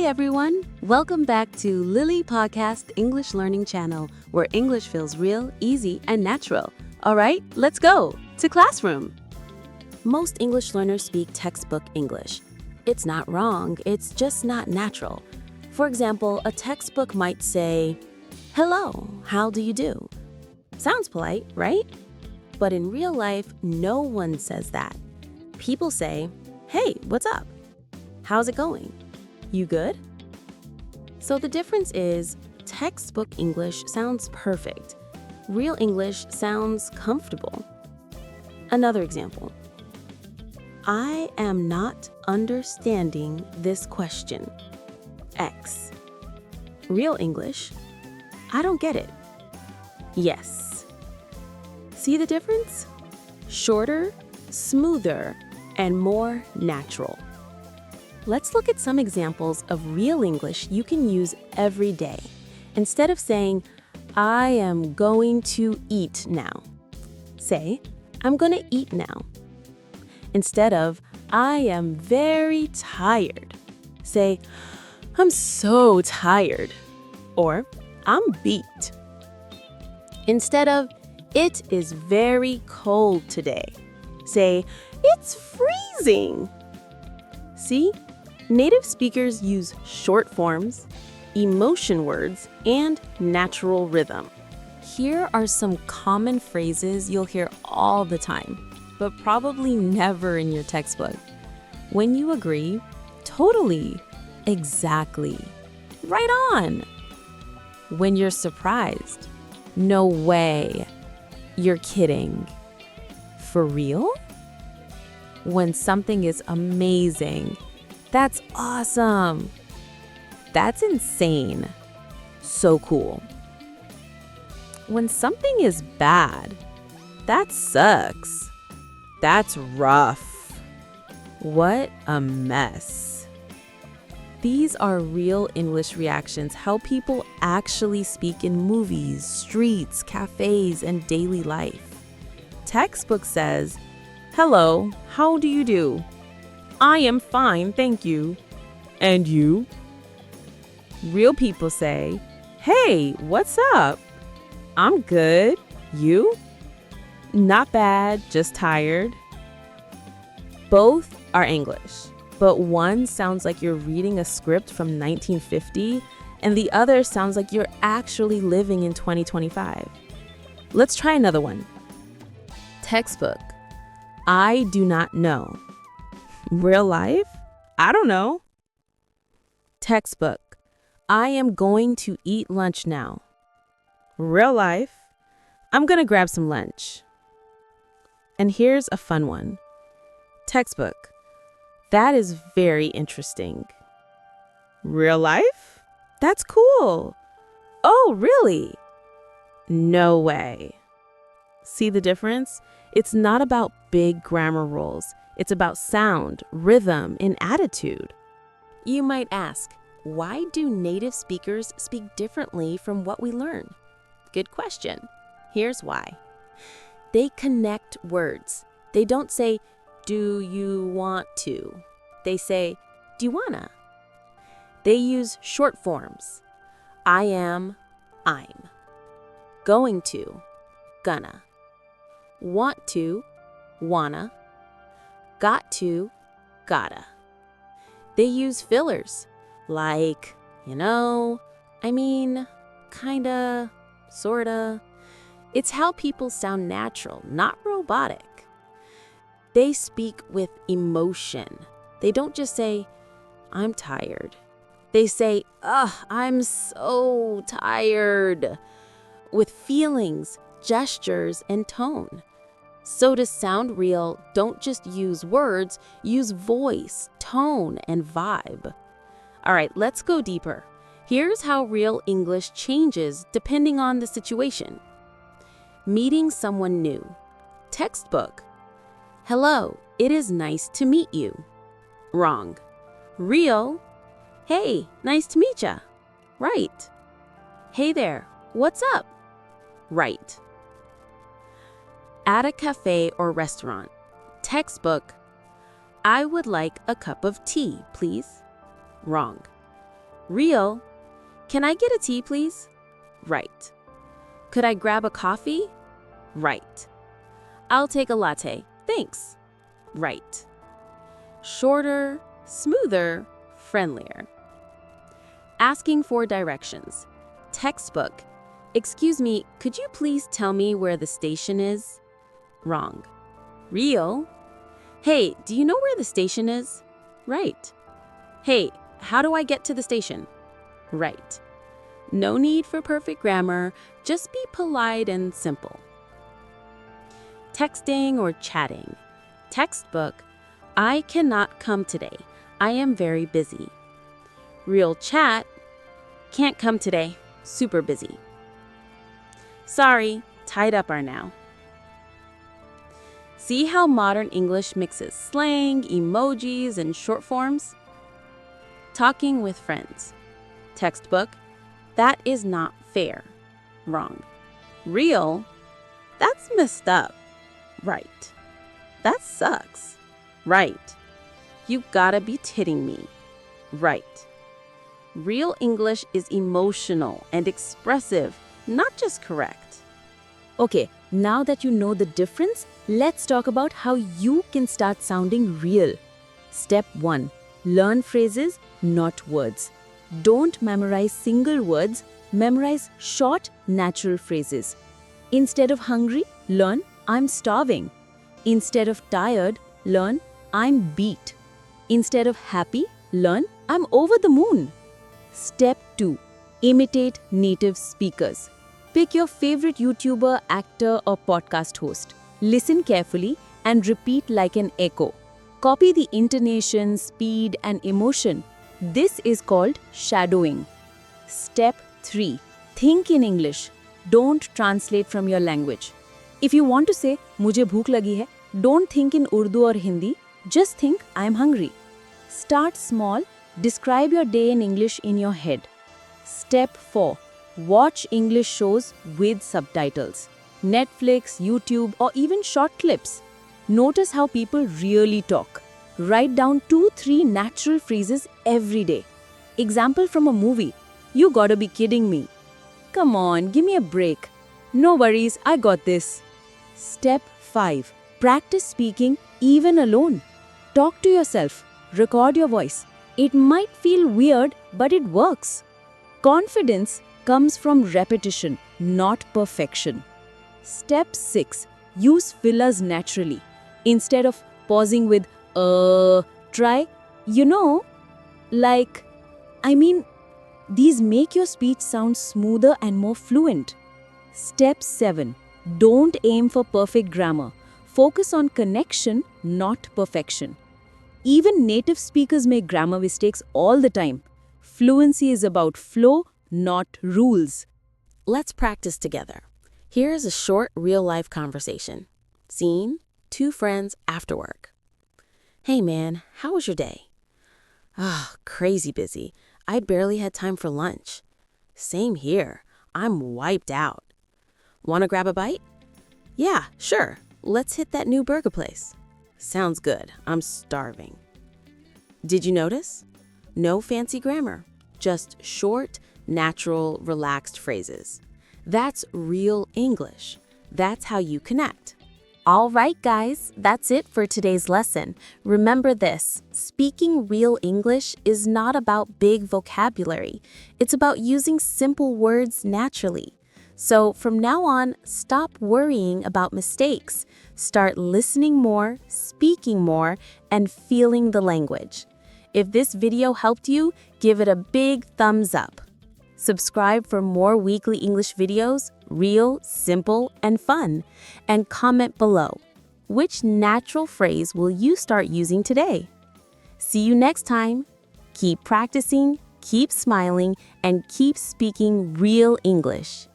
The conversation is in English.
everyone! Welcome back to Lily Podcast English Learning Channel, where English feels real, easy, and natural. All right, let's go to classroom. Most English learners speak textbook English. It's not wrong, it's just not natural. For example, a textbook might say, "Hello, how do you do?" Sounds polite, right? But in real life, no one says that. People say, "Hey, what's up? How's it going? You good?" So the difference is, textbook English sounds perfect. Real English sounds comfortable. Another example. I am not understanding this question. X. Real English. I don't get it. Yes. See the difference? Shorter, smoother, and more natural. Let's look at some examples of real English you can use every day. Instead of saying, I am going to eat now, say, I'm going to eat now. Instead of, I am very tired, say, I'm so tired, or I'm beat. Instead of, it is very cold today, say, it's freezing. See? Native speakers use short forms, emotion words, and natural rhythm. Here are some common phrases you'll hear all the time, but probably never in your textbook. When you agree, totally, exactly, right on. When you're surprised, no way, you're kidding. For real? When something is amazing, that's awesome. That's insane. So cool. When something is bad, that sucks. That's rough. What a mess. These are real English reactions, how people actually speak in movies, streets, cafes, and daily life. Textbook says, hello, how do you do? I am fine, thank you. And you? Real people say, hey, what's up? I'm good. You? Not bad, just tired. Both are English, but one sounds like you're reading a script from 1950, and the other sounds like you're actually living in 2025. Let's try another one. Textbook. I do not know. Real life? I don't know. Textbook. I am going to eat lunch now. Real life? I'm going to grab some lunch. And here's a fun one. Textbook. That is very interesting. Real life? That's cool. Oh, really? No way. See the difference? It's not about big grammar rules. It's about sound, rhythm, and attitude. You might ask, why do native speakers speak differently from what we learn? Good question. Here's why. They connect words. They don't say, do you want to? They say, do you wanna? They use short forms. I am, I'm. Going to, gonna. Want to, wanna. Got to, gotta. They use fillers, like, I mean, kinda, sorta. It's how people sound natural, not robotic. They speak with emotion. They don't just say, I'm tired. They say, ugh, I'm so tired. With feelings, gestures, and tone. So to sound real, don't just use words, use voice, tone, and vibe. All right, let's go deeper. Here's how real English changes depending on the situation. Meeting someone new. Textbook. Hello, it is nice to meet you. Wrong. Real. Hey, nice to meet ya. Right. Hey there, what's up? Right. At a cafe or restaurant. Textbook. I would like a cup of tea, please. Wrong. Real. Can I get a tea, please? Right. Could I grab a coffee? Right. I'll take a latte. Thanks. Right. Shorter, smoother, friendlier. Asking for directions. Textbook. Excuse me, could you please tell me where the station is? Wrong. Real. Hey, do you know where the station is? Right. Hey, how do I get to the station? Right. No need for perfect grammar, just be polite and simple. Texting or chatting. Textbook. I cannot come today. I am very busy. Real chat. Can't come today. Super busy. Sorry, tied up are now. See how modern English mixes slang, emojis, and short forms? Talking with friends. Textbook. That is not fair. Wrong. Real. That's messed up. Right. That sucks. Right. You gotta be kidding me. Right. Real English is emotional and expressive, not just correct. Okay, now that you know the difference, let's talk about how you can start sounding real. Step 1. Learn phrases, not words. Don't memorize single words, memorize short, natural phrases. Instead of hungry, learn I'm starving. Instead of tired, learn I'm beat. Instead of happy, learn I'm over the moon. Step 2. Imitate native speakers. Pick your favorite YouTuber, actor, or podcast host. Listen carefully and repeat like an echo. Copy the intonation, speed, and emotion. This is called shadowing. Step 3. Think in English. Don't translate from your language. If you want to say, मुझे भूख लगी है, don't think in Urdu or Hindi. Just think, I am hungry. Start small. Describe your day in English in your head. Step 4. Watch English shows with subtitles. Netflix, YouTube, or even short clips. Notice how people really talk. Write down 2-3 natural phrases every day. Example from a movie. You gotta be kidding me. Come on, give me a break. No worries, I got this. Step 5. Practice speaking even alone. Talk to yourself. Record your voice. It might feel weird, but it works. Confidence comes from repetition, not perfection. Step 6. Use fillers naturally. Instead of pausing with try, these make your speech sound smoother and more fluent. Step 7. Don't aim for perfect grammar. Focus on connection, not perfection. Even native speakers make grammar mistakes all the time. Fluency is about flow, not rules. Let's practice together. Here is a short real-life conversation. Scene: 2 friends after work. Hey man, how was your day? Crazy busy. I barely had time for lunch. Same here. I'm wiped out. Wanna grab a bite? Yeah, sure. Let's hit that new burger place. Sounds good. I'm starving. Did you notice? No fancy grammar. Just short, natural, relaxed phrases. That's real English. That's how you connect. All right, guys, that's it for today's lesson. Remember this, speaking real English is not about big vocabulary. It's about using simple words naturally. So from now on, stop worrying about mistakes. Start listening more, speaking more, and feeling the language. If this video helped you, give it a big thumbs up. Subscribe for more weekly English videos, real, simple, and fun. And comment below, which natural phrase will you start using today? See you next time. Keep practicing, keep smiling, and keep speaking real English.